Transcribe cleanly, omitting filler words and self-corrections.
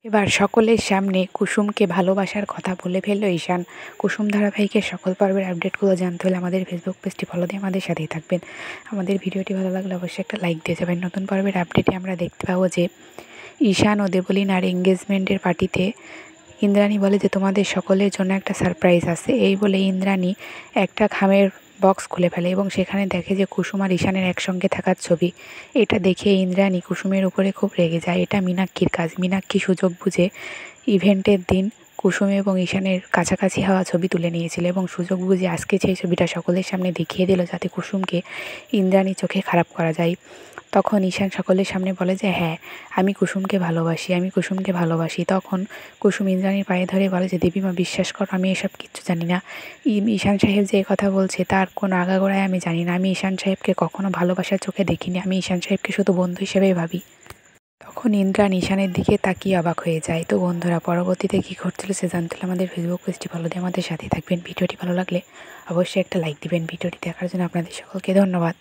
এবার সকলের সামনে কুসুমকে ভালোবাসার কথা বলে ফেলল ঈশান। কুসুম ধারাবাহিকের সকল পর্বের আপডেটগুলো জানতে হলে আমাদের ফেসবুক পেজটি ফলো দিয়ে আমাদের সাথেই থাকবেন। আমাদের ভিডিওটি ভালো লাগলে অবশ্যই একটা লাইক দিয়ে যাবেন। নতুন পর্বের আপডেটে আমরা দেখতে পাবো যে ঈশান ও দেবলীনার এঙ্গেজমেন্টের পার্টিতে ইন্দ্রাণী বলে যে তোমাদের সকলের জন্য একটা সারপ্রাইজ আছে। এই বলে ইন্দ্রাণী একটা খামের বক্স খুলে ফেলে এবং সেখানে দেখে যে কুসুম আর ঈশানের একসঙ্গে থাকার ছবি। এটা দেখে ইন্দ্রাণী কুসুমের উপরে খুব রেগে যায়। এটা মীনাক্ষীর কাজ। মীনাক্ষী সুযোগ বুঝে ইভেন্টের দিন কুসুম এবং ঈশানের কাছাকাছি হওয়া ছবি তুলে নিয়েছিল এবং সুযোগ বুঝে আজকে সেই ছবিটা সকলের সামনে দেখিয়ে দিল যাতে কুসুমকে ইন্দ্রাণী চোখে খারাপ করা যায়। তখন ঈশান সকলের সামনে বলে যে হ্যাঁ, আমি কুসুমকে ভালোবাসি। তখন কুসুম ইন্দ্রাণীর পায়ে ধরে বলে যে দেবীমা, বিশ্বাস করো, আমি এসব কিচ্ছু জানি না। ঈশান সাহেব যে কথা বলছে তার কোনো আগাগোড়ায় আমি জানি না। আমি ঈশান সাহেবকে কখনো ভালোবাসার চোখে দেখিনি। আমি ঈশান সাহেবকে শুধু বন্ধু হিসেবেই ভাবি। তখন ইন্দ্রাণী ঈশানের দিকে তাকিয়ে অবাক হয়ে যায়। তো বন্ধুরা, পরবর্তীতে কী ঘটছিল সে জানতে হলে আমাদের ফেসবুক পেজটি ফলো দিয়ে আমাদের সাথে থাকবেন। ভিডিওটি ভালো লাগলে অবশ্যই একটা লাইক দিবেন। ভিডিওটি দেখার জন্য আপনাদের সকলকে ধন্যবাদ।